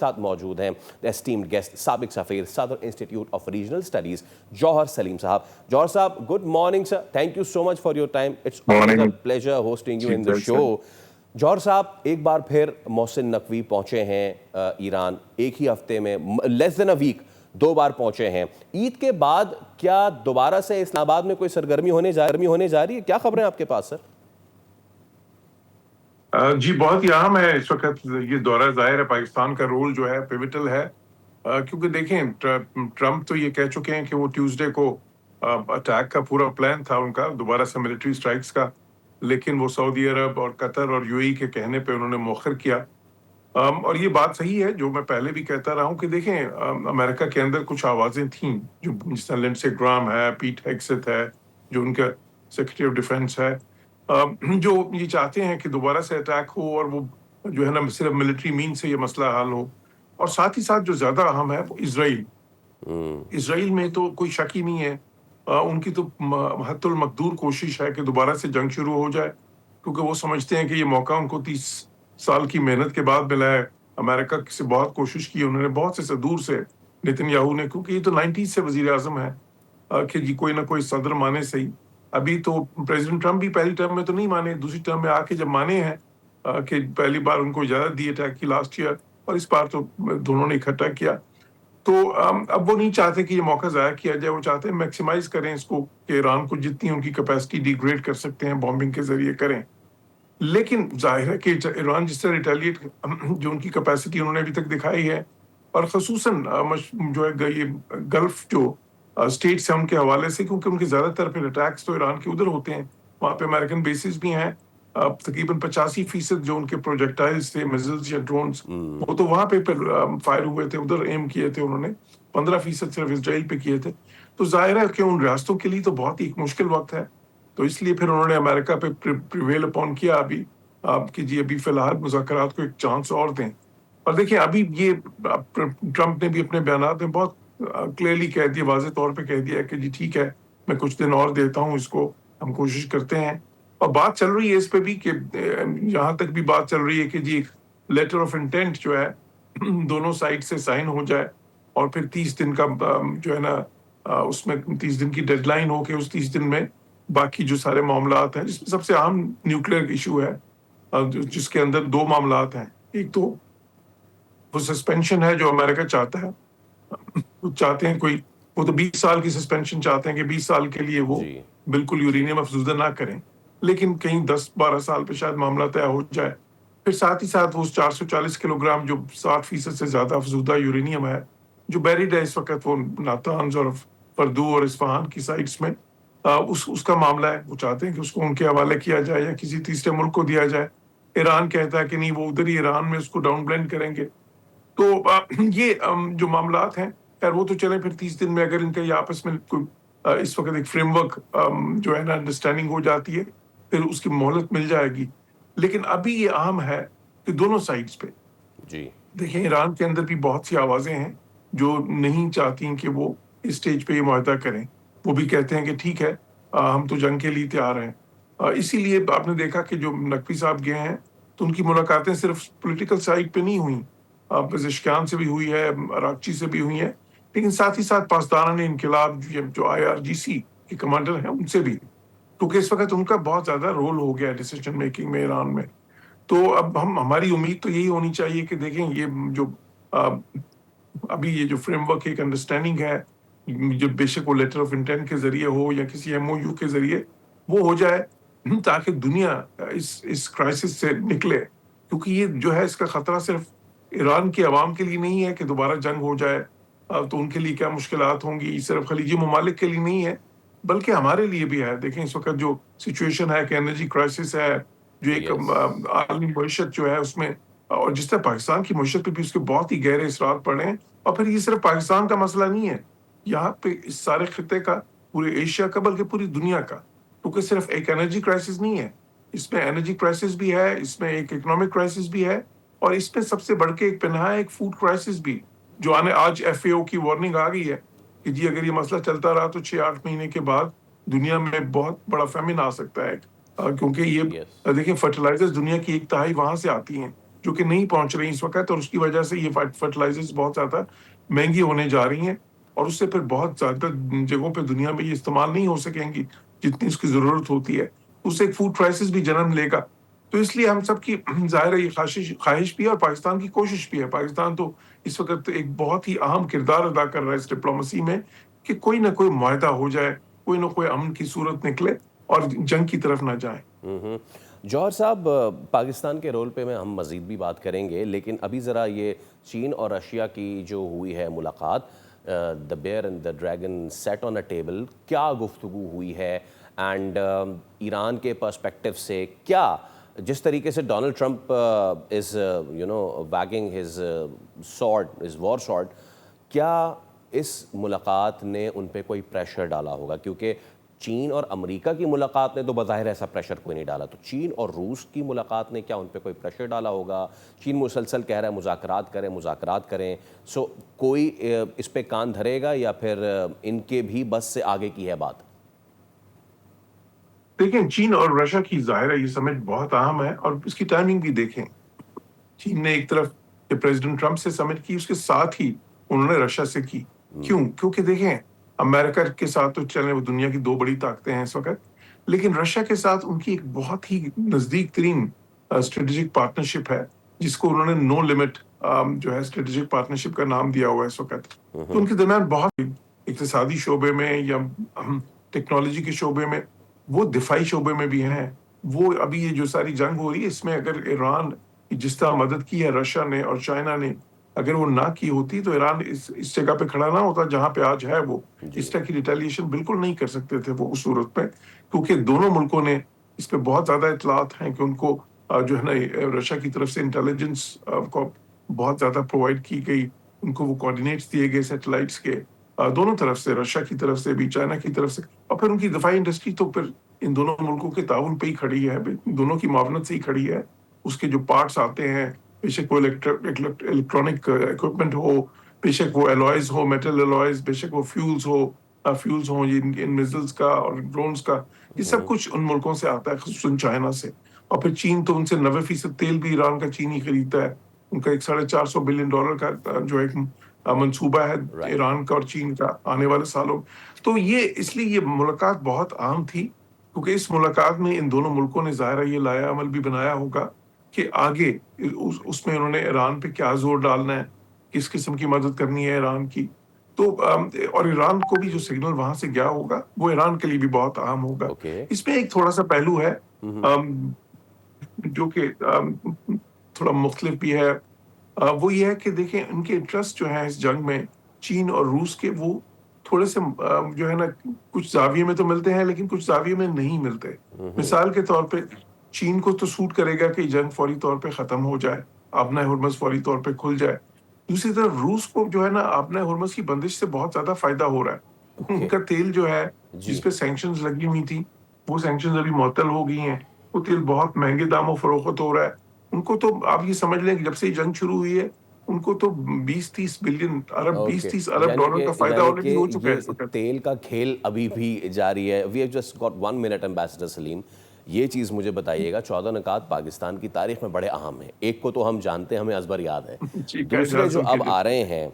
ساتھ موجود ہیں اسٹیمڈ گیسٹ سابق سفیر صدر institute of regional studies Jauhar Salim صاحب. جوہر صاحب good morning sir, thank you so much for your time. It's always a pleasure hosting you in the show. Jauhar صاحب ایک بار پھر محسن نقوی پہنچے ہیں ایران, ایک ہی ہفتے میں لیس دین اے ویک 2 بار پہنچے ہیں. عید کے بعد کیا دوبارہ سے اسلام آباد میں کوئی سرگرمی ہونے جا رہی ہے؟ کیا خبریں آپ کے پاس سر؟ جی بہت ہی اہم ہے اس وقت یہ دورہ. ظاہر ہے پاکستان کا رول جو ہے پیوٹل ہے, کیونکہ دیکھیں ٹرمپ تو یہ کہہ چکے ہیں کہ وہ ٹیوزڈے کو اٹیک کا پورا پلان تھا ان کا, دوبارہ سے ملٹری سٹرائکس کا, لیکن وہ سعودی عرب اور قطر اور یو اے ای کے کہنے پہ انہوں نے مؤخر کیا. اور یہ بات صحیح ہے جو میں پہلے بھی کہتا رہا ہوں کہ دیکھیں امریکہ کے اندر کچھ آوازیں تھیں جو جس طرح لنڈسے گرام ہے, پیٹ ہیگسیت ہے جو ان کا سیکرٹری آف ڈیفینس ہے, جو یہ چاہتے ہیں کہ دوبارہ سے اٹیک ہو اور وہ جو ہے نا صرف ملٹری مین سے یہ مسئلہ حل ہو. اور ساتھ ہی ساتھ جو زیادہ اہم ہے وہ اسرائیل میں تو کوئی شک ہی نہیں ہے, ان کی تو حتی المقدور کوشش ہے کہ دوبارہ سے جنگ شروع ہو جائے, کیونکہ وہ سمجھتے ہیں کہ یہ موقع ان کو 30 سال کی محنت کے بعد ملا ہے. امریکہ سے بہت کوشش کی انہوں نے, بہت سے دور سے نیتن یاہو نے, کیونکہ یہ تو 90s سے وزیر اعظم ہے کہ جی کوئی نہ کوئی صدر مانے صحیح. ابھی تو پریزیڈنٹ ٹرمپ بھی پہلی ٹرم میں تو نہیں مانے, دوسری ٹرم میں آ کے جب مانے ہیں کہ پہلی بار ان کو اجازت دی اٹیک کی لاسٹ ایئر, اور اس بار تو دونوں نے اکٹھا کیا. تو اب وہ نہیں چاہتے کہ یہ موقع ضائع کیا جائے, وہ چاہتے ہیں میکسیمائز کریں اس کو کہ ایران کو جتنی ان کی کیپیسٹی ڈیگریڈ کر سکتے ہیں بامبنگ کے ذریعے کریں. لیکن ظاہر ہے کہ ایران جس طرح ریٹیلیٹ جو ان کی کیپیسٹی انہوں نے ابھی تک دکھائی ہے, اور خصوصاً جو ہے یہ گلف جو اسٹیٹس ہیں ان کے حوالے سے, کیونکہ ان کے زیادہ تر پھر اٹیکس تو ایران کے ادھر ہوتے ہیں, وہاں پہ امریکن بیسز بھی ہیں. تقریباً 85% جو ان کے پروجیکٹائلز تھے, میزلز یا ڈرونز, وہ تو وہاں پہ فائر ہوئے تھے, ادھر ایم کیے تھے انہوں نے. 15% صرف اسرائیل پہ کیے تھے. تو ظاہر ہے کہ ان ریاستوں کے لیے تو بہت ہی مشکل وقت ہے, تو اس لیے پھر انہوں نے امریکہ پہ پریویل اپون کیا ابھی کہ جی ابھی فی الحال مذاکرات کو ایک چانس اور دیں. اور دیکھیں ابھی یہ ٹرمپ نے بھی اپنے بیانات میں بہت کلیئرلی کہہ دیا, واضح طور پہ کہہ دیا کہ جی ٹھیک ہے میں کچھ دن اور دیتا ہوں اس کو, ہم کوشش کرتے ہیں. اور بات چل رہی ہے اس پہ بھی کہ یہاں تک بھی بات چل رہی ہے کہ جی لیٹر آف انٹینٹ جو ہے دونوں سائڈ سے سائن ہو جائے, اور پھر 30 دن کا جو ہے نا اس میں 30 دن کی ڈیڈ لائن ہو کے اس 30 دن میں باقی جو سارے معاملات ہیں, جس میں سب سے اہم نیوکلیئر ایشو ہے جس کے اندر 2 معاملات ہیں. ایک تو وہ سسپینشن ہے جو امریکہ چاہتا ہے, وہ چاہتے ہیں کوئی, وہ تو 20 سال کی سسپینشن چاہتے ہیں کہ 20 سال کے لیے وہ بالکل یورینیم افزودہ نہ کریں, لیکن کہیں 10-12 سال پہ شاید معاملہ طے ہو جائے. پھر ساتھ ہی ساتھ وہ 440 کلو گرام جو 60% سے زیادہ افزودہ یورینیم ہے جو بیریڈ ہے اس وقت وہ ناتانز اور فردو اور اصفہان کی سائٹس میں, اس کا معاملہ ہے. وہ چاہتے ہیں کہ اس کو ان کے حوالے کیا جائے یا کسی تیسرے ملک کو دیا جائے. ایران کہتا ہے کہ نہیں وہ ادھر ہی ایران میں اس کو ڈاؤن بلینڈ کریں گے. تو یہ جو معاملات ہیں خیر وہ تو چلیں, پھر 30 دن میں اگر ان کا یہ آپس میں کوئی اس وقت ایک فریم ورک جو ہے نا انڈرسٹینڈنگ ہو جاتی ہے پھر اس کی مہلت مل جائے گی. لیکن ابھی یہ اہم ہے کہ دونوں سائڈز پہ دیکھیں ایران کے اندر بھی بہت سی آوازیں ہیں جو نہیں چاہتی کہ وہ اس سٹیج پہ یہ معاہدہ کریں. وہ بھی کہتے ہیں کہ ٹھیک ہے ہم تو جنگ کے لیے تیار ہیں. اسی لیے آپ نے دیکھا کہ جو نقوی صاحب گئے ہیں تو ان کی ملاقاتیں صرف پولیٹیکل سائڈ پہ نہیں ہوئیں, پزشکیان سے بھی ہوئی ہے, اراکچی سے بھی ہوئی ہیں, لیکن ساتھ ہی ساتھ پاسداران انقلاب جو IRGC کے کمانڈر ہیں ان سے بھی, کیونکہ اس وقت ان کا بہت زیادہ رول ہو گیا ہے ڈیسیژن میکنگ میں ایران میں. تو اب ہماری امید تو یہی ہونی چاہیے کہ دیکھیں یہ جو ابھی یہ جو فریم ورک ایک انڈرسٹینڈنگ ہے جو بے شک وہ لیٹر آف انٹینٹ کے ذریعے ہو یا کسی MOU کے ذریعے وہ ہو جائے, تاکہ دنیا اس کرائسس سے نکلے. کیونکہ یہ جو ہے اس کا خطرہ صرف ایران کے عوام کے لیے نہیں ہے کہ دوبارہ جنگ ہو جائے تو ان کے لیے کیا مشکلات ہوں گی, صرف خلیجی ممالک کے لیے نہیں ہے بلکہ ہمارے لیے بھی ہے. دیکھیں اس وقت جو سچویشن ہے کہ انرجی کرائسس ہے, جو ایک عالمی معیشت جو ہے اس میں, اور جس طرح پاکستان کی معیشت پہ بھی اس کے بہت ہی گہرے اثرات پڑے ہیں. اور پھر یہ صرف پاکستان کا مسئلہ نہیں ہے, یہاں پہ اس سارے خطے کا, پورے ایشیا کا, بلکہ پوری دنیا کا, کیونکہ صرف ایک انرجی کرائسس نہیں ہے, اس میں انرجی کرائسس بھی ہے, اس میں ایک اکنامک کرائسس بھی ہے, اور اس میں سب سے بڑھ کے ایک پنہا ہے ایک فوڈ کرائسس بھی, جو آج FAO کی وارننگ آ گئی ہے کہ جی اگر یہ مسئلہ چلتا رہا تو 6-8 مہینے کے بعد دنیا میں بہت بڑا فیمن آ سکتا ہے. کیونکہ یہ دیکھیں فرٹیلائزر دنیا کی 1/3 وہاں سے آتی ہیں جو کہ نہیں پہنچ رہی اس وقت, اور اس کی وجہ سے یہ فرٹیلائزرز بہت زیادہ مہنگی ہونے جا رہی ہیں, اور اس سے پھر بہت زیادہ جگہوں پہ دنیا میں یہ استعمال نہیں ہو سکیں گی جتنی اس کی ضرورت ہوتی ہے. اس سے ایک فوڈ کرائسس بھی جنم لے گا. تو اس لیے ہم سب کی ظاہر ہے یہ خواہش بھی ہے اور پاکستان کی کوشش بھی ہے. پاکستان تو اس وقت ایک بہت ہی اہم کردار ادا کر رہا ہے اس ڈپلومسی میں کہ کوئی نہ کوئی معاہدہ ہو جائے, کوئی نہ کوئی امن کی صورت نکلے اور جنگ کی طرف نہ جائیں. جوہر صاحب, پاکستان کے رول پہ میں ہم مزید بھی بات کریں گے, لیکن ابھی ذرا یہ چین اور رشیا کی جو ہوئی ہے ملاقات, the bear and the dragon set on a table, کیا گفتگو ہوئی ہے, اینڈ ایران کے پرسپیکٹو سے کیا, جس طریقے سے ڈونلڈ ٹرمپ از ویگنگ ہز سورڈ, ہز وار سورڈ, کیا اس ملاقات نے ان پہ کوئی پریشر ڈالا ہوگا؟ کیونکہ چین اور امریکہ کی ملاقات نے تو بظاہر ایسا پریشر کوئی نہیں ڈالا, تو چین اور روس کی ملاقات نے کیا ان پہ کوئی پریشر ڈالا ہوگا؟ چین مسلسل کہہ رہا ہے مذاکرات کریں, سو کوئی اس پہ کان دھرے گا یا پھر ان کے بھی بس سے آگے کی ہے بات؟ دیکھیں, چین اور رشیا کی ظاہر ہے یہ سمٹ بہت اہم ہے, اور اس کی ٹائمنگ بھی دیکھیں. چین نے ایک طرف پریزیڈنٹ ٹرمپ سے سمٹ کی, اس کے ساتھ ہی انہوں نے رشیا سے کی. کیوں؟ کیونکہ دیکھیں, امریکہ کے ساتھ تو چلیں وہ دنیا کی 2 بڑی طاقتیں ہیں اس وقت, لیکن رشیا کے ساتھ ان کی ایک بہت ہی نزدیک ترین اسٹریٹجک پارٹنرشپ ہے, جس کو انہوں نے نو لمٹ جو ہے اسٹریٹجک پارٹنرشپ کا نام دیا ہوا ہے اس وقت. تو ان کے درمیان بہت اقتصادی شعبے میں یا ٹیکنالوجی کے شعبے میں, وہ دفاعی شعبے میں بھی ہیں. وہ ابھی یہ جو ساری جنگ ہو رہی ہے اس میں اگر ایران جس طرح مدد کی ہے رشیا نے اور چائنا نے, اگر وہ نہ کی ہوتی تو ایران اس جگہ پہ کھڑا نہ ہوتا جہاں پہ آج ہے. وہ اس طرح کی ریٹیلیشن بالکل نہیں کر سکتے تھے وہ اس صورت میں, کیونکہ دونوں ملکوں نے اس پہ بہت زیادہ اطلاعات ہیں کہ ان کو جو ہے نا رشیا کی طرف سے انٹیلیجنس کو بہت زیادہ پرووائڈ کی گئی, ان کو وہ کوآرڈینیٹس دیے گئے سیٹلائٹس کے دونوں طرف سے, رشیا کی طرف سے بھی چائنا کی طرف سے. اور پھر ان کی دفاعی انڈسٹری تو پھر ان دونوں ملکوں کے تعاون پہ ہی کھڑی ہے, دونوں کی معاونت سے ہی کھڑی ہے. اس کے جو پارٹس آتے ہیں, بے شک وہ الیکٹرانک اکوپمنٹ ہو, بے شک وہ الوائز ہو, میٹل الوائز, بے شک وہ فیولز ہوں ان میزلز کا اور ڈرونز کا, یہ سب کچھ ان ملکوں سے آتا ہے, خصوصاً چائنا سے. اور پھر چین تو ان سے 90% تیل بھی ایران کا چین ہی خریدتا ہے. ان کا $450 بلین کا جو ایک منصوبہ ہے ایران کا اور چین کا آنے والے سالوں. تو یہ اس لیے یہ ملاقات بہت اہم تھی, کیونکہ اس ملاقات میں ان دونوں ملکوں نے ظاہر یہ لایا عمل بھی بنایا ہوگا کہ آگے اس میں انہوں نے ایران پہ کیا زور ڈالنا ہے, کس قسم کی مدد کرنی ہے ایران کی. تو اور ایران کو بھی جو سگنل وہاں سے گیا ہوگا وہ ایران کے لیے بھی بہت اہم ہوگا. اس میں ایک تھوڑا سا پہلو ہے جو کہ تھوڑا مختلف بھی ہے, وہ یہ ہے کہ دیکھیں ان کے انٹرسٹ جو ہیں اس جنگ میں چین اور روس کے, وہ تھوڑے سے جو ہے نا کچھ زاویے میں تو ملتے ہیں لیکن کچھ زاویے میں نہیں ملتے. مثال کے طور پہ چین کو تو سوٹ کرے گا کہ جنگ فوری طور پہ ختم ہو جائے, آبنائے ہرمز فوری طور پہ کھل جائے. دوسری طرف روس کو جو ہے نا آبنائے ہرمز کی بندش سے بہت زیادہ فائدہ ہو رہا ہے. ان کا تیل جو ہے جس پہ سینکشنز لگی ہوئی تھی وہ سینکشنز ابھی معطل ہو گئی ہیں, وہ تیل بہت مہنگے داموں فروخت ہو رہا ہے. ان کو تو آپ یہ سمجھ لیں کہ جب سے یہ جنگ شروع ہوئی ہے ان کو تو 20-30 بلین ارب 20-30 ارب ڈالر کا فائدہ آلریڈی ہو چکا ہے. تیل کا کھیل ابھی بھی جاری ہے. We have just got 1 minute ambassador Salim, یہ چیز مجھے بتائیے گا, 14 نکات پاکستان کی تاریخ میں بڑے اہم ہیں. ایک کو تو ہم جانتے ہیں, ہمیں ازبر یاد ہے, دوسرے جو اب آ رہے ہیں,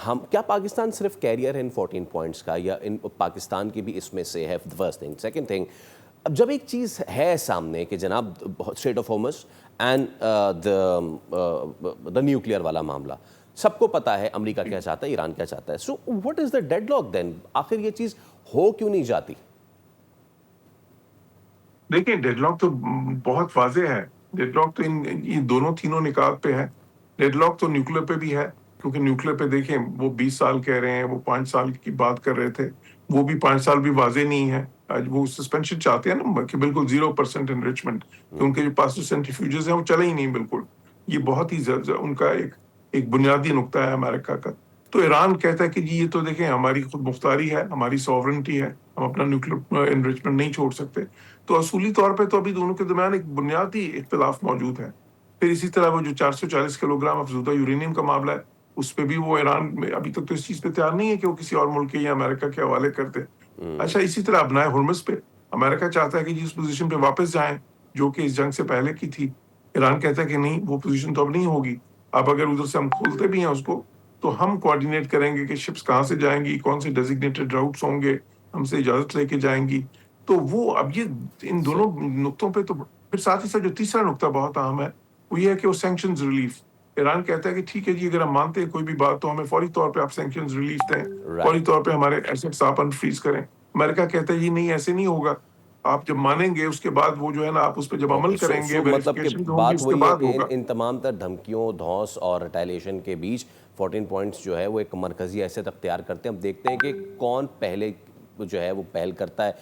ہم کیا پاکستان صرف کیریئر ہے ان 14 پوائنٹس کا, یا ان پاکستان کی بھی اس میں سے ہے؟ First thing. سیکنڈ تھنگ, اب جب ایک چیز ہے سامنے کہ جناب Strait of Hormuz and the nuclear والا معاملہ, سب کو پتا ہے امریکہ کیا چاہتا ہے, ایران کیا چاہتا ہے, so what is the deadlock then? آخر یہ چیز ہو کیوں نہیں جاتی؟ دیکھیں, ڈیڈ لاک تو بہت واضح ہے. ڈیڈ لاک تو یہ تینوں نکات پہ ہے. ڈیڈ لاک تو نیوکلیر پہ بھی ہے, کیونکہ نیوکلیر پہ دیکھیں وہ 20 سال کہہ رہے ہیں, وہ 5 سال کی بات کر رہے تھے, وہ بھی 5 سال بھی واضح نہیں ہے. وہ سسپینشن چاہتے ہیں نا کہ بالکل 0% انریچمنٹ, کہ ان کے جو پاس سینٹریفیوجز ہیں وہ چلے ہی نہیں بالکل. یہ بہت ہی ان کا ایک بنیادی نقطہ ہے امریکہ کا. تو ایران کہتا ہے کہ جی یہ تو دیکھیں ہماری خود مختاری ہے, ہماری سوورنٹی ہے, ہم اپنا نیوکلیر انریچمنٹ نہیں چھوڑ سکتے. تو اصولی طور پہ تو ابھی دونوں کے درمیان ایک بنیادی اختلاف موجود ہے. پھر اسی طرح وہ جو 440 کلو گرام افزودہ یورینیم کا معاملہ ہے, اس پہ بھی وہ ایران میں ابھی تک تو اس چیز پہ تیار نہیں ہے کہ وہ کسی اور ملک کے یا امریکہ کے حوالے کر دے. اچھا, اسی طرح ابنائے ہرمز پہ امریکہ چاہتا ہے کہ جس پوزیشن پہ واپس جائیں جو کہ اس جنگ سے پہلے کی تھی, ایران کہتا ہے کہ نہیں وہ پوزیشن تو اب نہیں ہوگی, اب اگر ادھر سے ہم کھولتے بھی ہیں اس کو تو ہم کوآرڈینیٹ کریں گے کہ شپس کہاں سے جائیں گی, کون سے ڈیزگنیٹڈ راؤٹس ہوں گے, ہم سے اجازت لے کے جائیں گی. تو وہ اب یہ ان دونوں نقطوں پہ تو پھر ساتھ ہی ساتھ جو تیسرا نقطہ بہت اہم ہے وہ یہ ہے کہ وہ سینکشنز ریلیف. ایران کہتا ہے کہ ٹھیک ہے جی, اگر ہم مانتے ہیں کوئی بھی بات تو ہمیں فوری طور پہ آپ سینکشنز ریلیف دیں, فوری طور پہ ہمارے ایسٹس آپ انفریز کریں. امریکہ کہتا ہے جی نہیں ایسے نہیں ہوگا, آپ جب مانیں گے اس کے بعد وہ جو ہے نا آپ اس پہ جب عمل کریں گے, مطلب کہ ویریفیکیشن ہوں گی بات اس کے وہی ہے بعد کہ ہوگا. ان تمام تر دھمکیوں, دھوس اور ریٹیلیشن کے بیچ 14 پوائنٹس جو ہے وہ ایک مرکزی حیثیت اختیار کرتے ہیں. اب دیکھتے ہیں کہ کون پہلے جو ہے وہ پہل کرتا ہے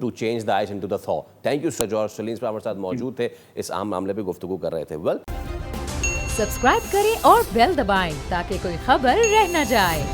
to change the ice into the thaw. Thank you sir. جوہر سلیم صاحب ہمارے ساتھ موجود تھے, اس اہم معاملے پہ گفتگو کر رہے تھے. سبسکرائب کریں اور بیل دبائیں تاکہ کوئی خبر رہ نہ جائے.